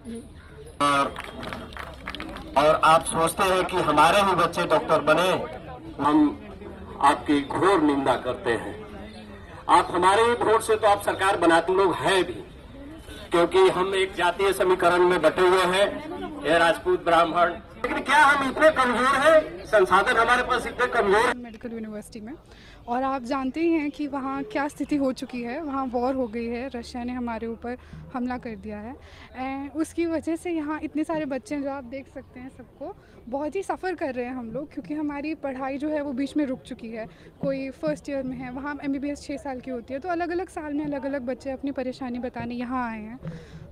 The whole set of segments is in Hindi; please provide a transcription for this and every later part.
और और आप सोचते हैं कि हमारे ही बच्चे डॉक्टर बने, हम आपकी घोर निंदा करते हैं। आप हमारे ही वोट से तो आप सरकार बनाते लोग हैं भी, क्योंकि हम एक जातीय समीकरण में बटे हुए हैं, ये राजपूत ब्राह्मण। लेकिन क्या हम इतने कमजोर हैं, संसाधन हमारे पास इतने कमजोर हैं? मेडिकल यूनिवर्सिटी में, और आप जानते ही हैं कि वहाँ क्या स्थिति हो चुकी है। वहाँ वॉर हो गई है, रशिया ने हमारे ऊपर हमला कर दिया है एंड उसकी वजह से यहाँ इतने सारे बच्चे हैं, जो आप देख सकते हैं सबको, बहुत ही सफ़र कर रहे हैं हम लोग, क्योंकि हमारी पढ़ाई जो है वो बीच में रुक चुकी है। कोई फर्स्ट ईयर में है, वहाँ MBBS 6 साल की होती है, तो अलग अलग साल में अलग अलग बच्चे अपनी परेशानी बताने यहाँ आए हैं।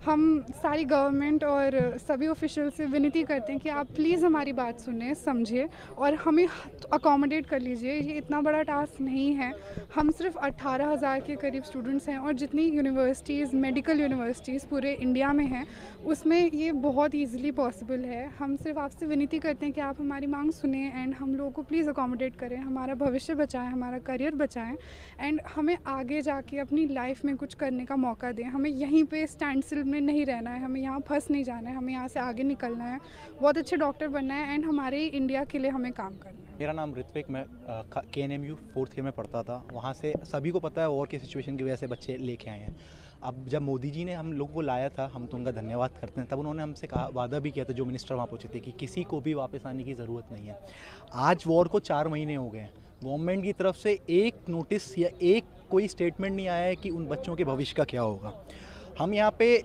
हम सारी गवर्नमेंट और सभी ऑफिशियल से विनती करते हैं कि आप प्लीज़ हमारी बात सुनें, समझिए और हमें अकोमोडेट कर लीजिए। ये इतना बड़ा टास्क नहीं है। हम सिर्फ 18,000 के करीब स्टूडेंट्स हैं, और जितनी यूनिवर्सिटीज़, मेडिकल यूनिवर्सिटीज़ पूरे इंडिया में हैं, उसमें ये बहुत ईजिली पॉसिबल है। हम सिर्फ आपसे विनती करते हैं कि आप हमारी मांग सुनें एंड हम लोगों को प्लीज़ अकोमोडेट करें, हमारा भविष्य बचाएं, हमारा करियर बचाएं एंड हमें आगे जाके अपनी लाइफ में कुछ करने का मौका दें। हमें यहीं पे स्टैंड स्टिल में नहीं रहना है, हमें यहाँ फंस नहीं जाना है, हमें यहाँ से आगे निकलना है, बहुत अच्छे डॉक्टर बनना है एंड हमारे ही इंडिया के लिए हमें काम करना है। मेरा नाम ऋत्विक, मैं KNMU 4th ईयर में पढ़ता था। वहाँ से सभी को पता है वॉर की सिचुएशन की वजह से बच्चे लेके आए हैं। अब जब मोदी जी ने हम लोगों को लाया था, हम तो उनका धन्यवाद करते हैं। तब उन्होंने हमसे कहा, वादा भी किया था, जो मिनिस्टर वहाँ पहुँचे थे, कि किसी को भी वापस आने की ज़रूरत नहीं है। आज वॉर को 4 महीने हो गए हैं, गवर्नमेंट की तरफ से एक नोटिस या एक कोई स्टेटमेंट नहीं आया है कि उन बच्चों के भविष्य का क्या होगा। हम यहाँ पे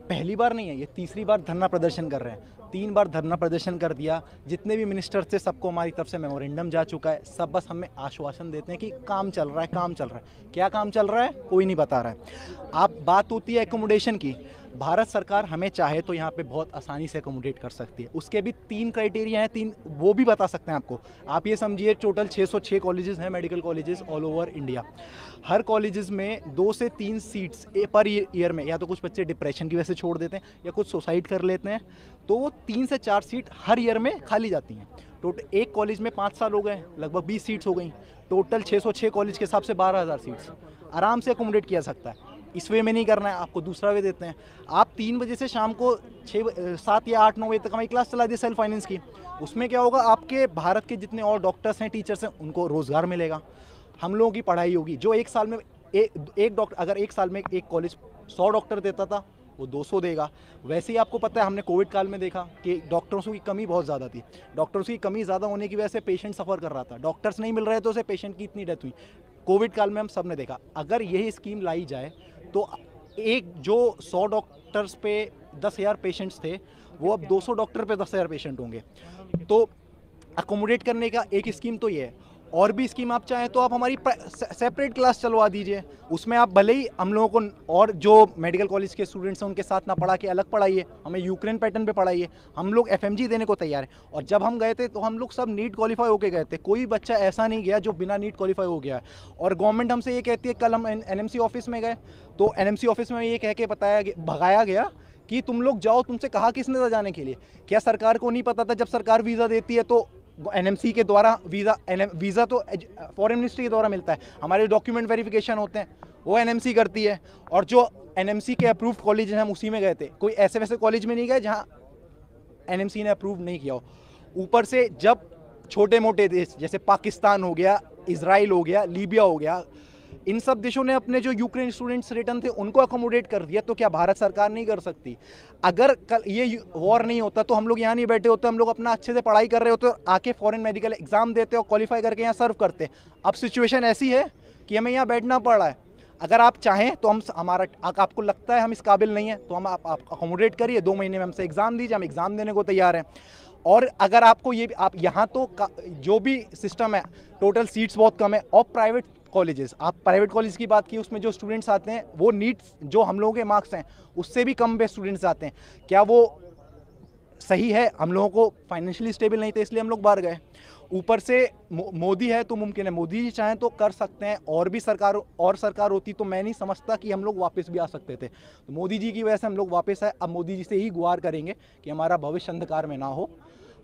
पहली बार नहीं है, ये तीसरी बार धरना प्रदर्शन कर रहे हैं। 3 बार धरना प्रदर्शन कर दिया। जितने भी मिनिस्टर थे सबको हमारी तरफ से मेमोरेंडम जा चुका है। सब बस हमें आश्वासन देते हैं कि काम चल रहा है, काम चल रहा है। क्या काम चल रहा है कोई नहीं बता रहा है। आप बात होती है एकोमोडेशन की, भारत सरकार हमें चाहे तो यहाँ पे बहुत आसानी से एकोमोडेट कर सकती है। उसके भी 3 क्राइटेरिया हैं, 3 वो भी बता सकते हैं आपको। आप ये समझिए, टोटल 606 कॉलेजेस हैं, medical colleges all over India. हर कॉलेजेस में 2 से 3 सीट्स पर ईयर में, या तो कुछ बच्चे डिप्रेशन की वजह से छोड़ देते हैं या कुछ सुसाइड कर लेते हैं, तो वो 3 से 4 सीट हर ईयर में खाली जाती हैं। टोटल एक कॉलेज में 5 साल हो गए, लगभग 20 सीट्स हो गई। टोटल 606 कॉलेज के हिसाब से 12,000 सीट्स आराम से अकोमोडेट किया सकता है। इस वे में नहीं करना है, आपको दूसरा वे देते हैं। आप 3 बजे से शाम को 7 या 8-9 बजे तक हमारी क्लास चला दी सेल्फ फाइनेंस की। उसमें क्या होगा, आपके भारत के जितने और डॉक्टर्स हैं, टीचर्स हैं, उनको रोज़गार मिलेगा, हम लोगों की पढ़ाई होगी। जो एक साल में एक डॉक्टर, अगर एक साल में एक कॉलेज 100 डॉक्टर देता था, वो 200 देगा। वैसे ही आपको पता है, हमने कोविड काल में देखा कि डॉक्टर्स की कमी बहुत ज़्यादा थी। डॉक्टर्स की कमी ज़्यादा होने की वजह से पेशेंट सफ़र कर रहा था, डॉक्टर्स नहीं मिल रहे थे, उसे पेशेंट की इतनी डेथ हुई। कोविड काल में हम सब ने देखा, अगर यही स्कीम लाई जाए तो एक जो 100 डॉक्टर्स पे 10,000 पेशेंट्स थे, वो अब 200 डॉक्टर पे 10,000 पेशेंट होंगे। तो अकोमोडेट करने का एक स्कीम तो ये है। और भी स्कीम आप चाहें तो आप हमारी सेपरेट क्लास चलवा दीजिए। उसमें आप भले ही हम लोगों को और जो मेडिकल कॉलेज के स्टूडेंट्स हैं उनके साथ ना पढ़ा के अलग पढ़ाइए, हमें यूक्रेन पैटर्न पे पढ़ाइए। हम लोग FMG देने को तैयार हैं। और जब हम गए थे तो हम लोग सब नीट क्वालिफाई होके गए थे, कोई बच्चा ऐसा नहीं गया जो बिना नीट क्वालिफाई हो गया। और गवर्नमेंट हमसे ये कहती है, कल हम NMC ऑफिस में गए तो NMC ऑफिस में ये कह के भगाया गया कि तुम लोग जाओ, तुमसे कहा किसने था जाने के लिए? क्या सरकार को नहीं पता था? जब सरकार वीज़ा देती है तो NMC के द्वारा वीज़ा तो फॉरेन मिनिस्ट्री के द्वारा मिलता है। हमारे डॉक्यूमेंट वेरिफिकेशन होते हैं वो NMC करती है। और जो NMC के अप्रूव्ड कॉलेज हैं हम उसी में गए थे, कोई ऐसे वैसे कॉलेज में नहीं गए जहाँ NMC ने अप्रूव नहीं किया हो। ऊपर से जब छोटे मोटे देश जैसे पाकिस्तान हो गया, इजराइल हो गया, लीबिया हो गया, इन सब देशों ने अपने जो यूक्रेन स्टूडेंट्स रिटर्न थे उनको अकोमोडेट कर दिया, तो क्या भारत सरकार नहीं कर सकती? अगर कल ये वॉर नहीं होता तो हम लोग यहाँ नहीं बैठे होते, हम लोग अपना अच्छे से पढ़ाई कर रहे होते और आके फॉरेन मेडिकल एग्जाम देते और क्वालिफाई करके यहाँ सर्व करते। अब सिचुएशन ऐसी है कि हमें यहाँ बैठना पड़ रहा है। अगर आप चाहें तो हम आपको लगता है हम इस काबिल नहीं है तो हम आप अकोमोडेट करिए, 2 महीने में हमसे एग्ज़ाम दीजिए, हम एग्ज़ाम देने को तैयार हैं। और अगर आपको ये आप यहाँ तो जो भी सिस्टम है, टोटल सीट्स बहुत कम है। और प्राइवेट कॉलेजेस, आप प्राइवेट कॉलेज की बात की, उसमें जो स्टूडेंट्स आते हैं वो नीट जो हम लोगों के मार्क्स हैं उससे भी कम पे स्टूडेंट्स आते हैं। क्या वो सही है? हम लोगों को फाइनेंशियली स्टेबल नहीं थे इसलिए हम लोग बाहर गए। ऊपर से मोदी है तो मुमकिन है, मोदी जी चाहें तो कर सकते हैं। और भी सरकार होती तो मैं नहीं समझता कि हम लोग वापस भी आ सकते थे। तो मोदी जी की वजह से हम लोग वापस आए। अब मोदी जी से ही गुहार करेंगे कि हमारा भविष्य अंधकार में ना हो,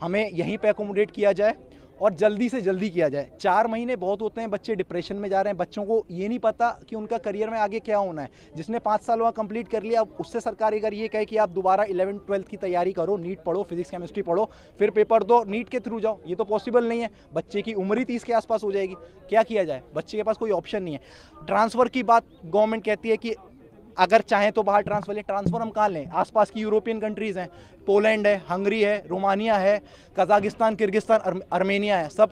हमें यहीं पे अकोमोडेट किया जाए। और जल्दी से जल्दी किया जाए। 4 महीने बहुत होते हैं, बच्चे डिप्रेशन में जा रहे हैं, बच्चों को ये नहीं पता कि उनका करियर में आगे क्या होना है। जिसने 5 साल वहाँ कंप्लीट कर लिया, अब उससे सरकार अगर ये कहे कि आप दोबारा 11th-12th की तैयारी करो, नीट पढ़ो, फिजिक्स केमिस्ट्री पढ़ो, फिर पेपर दो, नीट के थ्रू जाओ, ये तो पॉसिबल नहीं है। बच्चे की उम्र ही 30 के आसपास हो जाएगी, क्या किया जाए? बच्चे के पास कोई ऑप्शन नहीं है। ट्रांसफ़र की बात गवर्नमेंट कहती है कि अगर चाहें तो बाहर ट्रांसफर लें। ट्रांसफ़र हम कहाँ लें? आसपास की यूरोपियन कंट्रीज़ हैं, पोलैंड है, हंगरी है, रोमानिया है, कजाकिस्तान, किर्गिस्तान, आर्मेनिया है, सब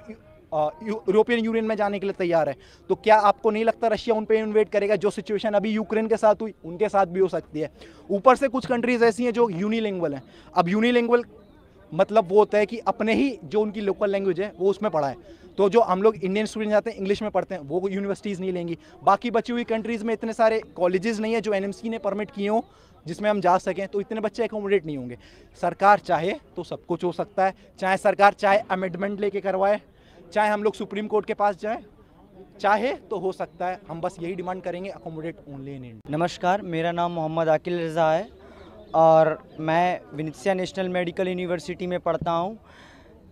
यूरोपियन यूनियन में जाने के लिए तैयार है। तो क्या आपको नहीं लगता रशिया उन पे इन्वेट करेगा? जो सिचुएशन अभी यूक्रेन के साथ हुई, उनके साथ भी हो सकती है। ऊपर से कुछ कंट्रीज़ ऐसी हैं जो यूनिलिंगुअल हैं। अब यूनिलिंगुअल मतलब वो होता है कि अपने ही जो उनकी लोकल लैंग्वेज है वो उसमें पढ़ाएं। तो जो हम लोग इंडियन स्टूडेंट जाते हैं इंग्लिश में पढ़ते हैं, वो यूनिवर्सिटीज़ नहीं लेंगी। बाकी बची हुई कंट्रीज़ में इतने सारे कॉलेजेस नहीं है जो एनएमसी ने परमिट किए हों जिसमें हम जा सकें, तो इतने बच्चे एकोमोडेट नहीं होंगे। सरकार चाहे तो सब कुछ हो सकता है, चाहे सरकार चाहे अमेंडमेंट लेके करवाए, चाहे हम लोग सुप्रीम कोर्ट के पास जाएं, चाहे तो हो सकता है। हम बस यही डिमांड करेंगे, अकोमोडेट ओनली इन इंडिया। नमस्कार, मेरा नाम मोहम्मद आकिल रज़ा है और मैं विनित्सिया नेशनल मेडिकल यूनिवर्सिटी में पढ़ता हूँ।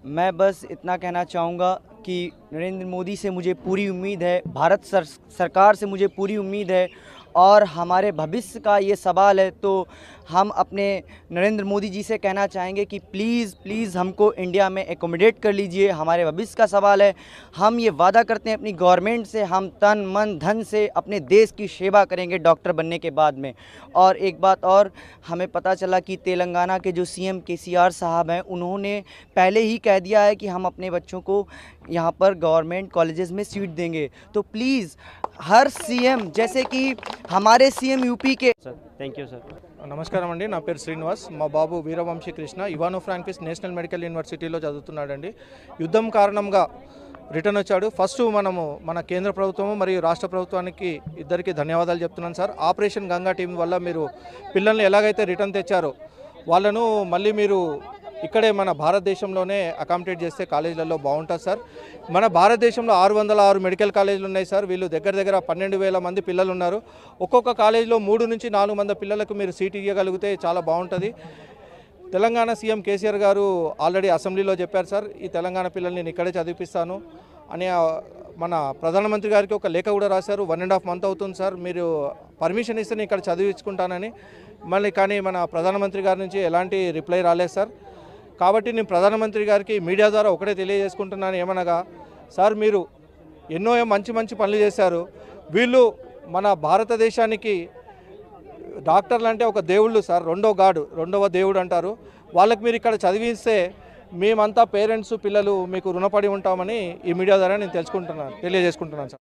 मैं बस इतना कहना चाहूँगा कि नरेंद्र मोदी से मुझे पूरी उम्मीद है, भारत सरकार से मुझे पूरी उम्मीद है और हमारे भविष्य का ये सवाल है, तो हम अपने नरेंद्र मोदी जी से कहना चाहेंगे कि प्लीज़ हमको इंडिया में एकोमोडेट कर लीजिए। हमारे भविष्य का सवाल है। हम ये वादा करते हैं अपनी गवर्नमेंट से, हम तन मन धन से अपने देश की सेवा करेंगे डॉक्टर बनने के बाद में। और एक बात और, हमें पता चला कि तेलंगाना के जो सीएम केसीआर साहब हैं, उन्होंने पहले ही कह दिया है कि हम अपने बच्चों को यहाँ पर गवर्नमेंट कॉलेजेस में सीट देंगे। तो प्लीज़ हर सीएम, जैसे कि हमारे सीएम यूपी के। Sir, thank you sir. నమస్కారం అండి, నా పేరు శ్రీనివాస్. మా బాబు వీరవంశీ కృష్ణ ఇవానో ఫ్రాంకిస్ నేషనల్ మెడికల్ యూనివర్సిటీలో చదువుతున్నాడండి. యుద్ధం కారణంగా రిటర్న్ వచ్చాడు. ఫస్ట్ మనము మన కేంద్ర ప్రభుత్వం మరియు రాష్ట్ర ప్రభుత్వానికి ఇద్దరికి ధన్యవాదాలు చెప్తున్నాను సార్. ఆపరేషన్ గంగా టీం వల్ల మీరు పిల్లల్ని ఎలాగైతే రిటర్న్ తెచ్చారో వాళ్ళను మళ్ళీ మీరు ఇక్కడే మన భారతదేశంలోనే అకామిడేట్ చేస్తే కాలేజీలలో బాగుంటుంది సార్. మన భారతదేశంలో 606 మెడికల్ కాలేజీలు ఉన్నాయి సార్. వీళ్ళు దగ్గర 12,000 మంది పిల్లలు ఉన్నారు. ఒక్కొక్క కాలేజీలో 3 నుంచి 4 మంది పిల్లలకు మీరు సీట్ ఇవ్వగలిగితే చాలా బాగుంటుంది. తెలంగాణ సీఎం కేసీఆర్ గారు ఆల్రెడీ అసెంబ్లీలో చెప్పారు సార్, ఈ తెలంగాణ పిల్లల్ని నేను ఇక్కడే చదివిపిస్తాను అని. మన ప్రధానమంత్రి గారికి ఒక లేఖ కూడా రాశారు. 1.5 మంత్ అవుతుంది సార్, మీరు పర్మిషన్ ఇస్తే నేను ఇక్కడ చదివించుకుంటానని. మళ్ళీ కానీ మన ప్రధానమంత్రి గారి నుంచి ఎలాంటి రిప్లై రాలేదు సార్. కాబట్టి నేను ప్రధానమంత్రి గారికి మీడియా ద్వారా ఒకటే తెలియజేసుకుంటున్నాను ఏమనగా, సార్ మీరు ఎన్నో మంచి పనులు చేశారు. వీళ్ళు మన భారతదేశానికి డాక్టర్లు అంటే ఒక దేవుళ్ళు సార్, రెండవ దేవుడు అంటారు. వాళ్ళకి మీరు ఇక్కడ చదివిస్తే మేమంతా పేరెంట్స్ పిల్లలు మీకు రుణపడి ఉంటామని ఈ మీడియా ద్వారా నేను తెలియజేసుకుంటున్నాను సార్.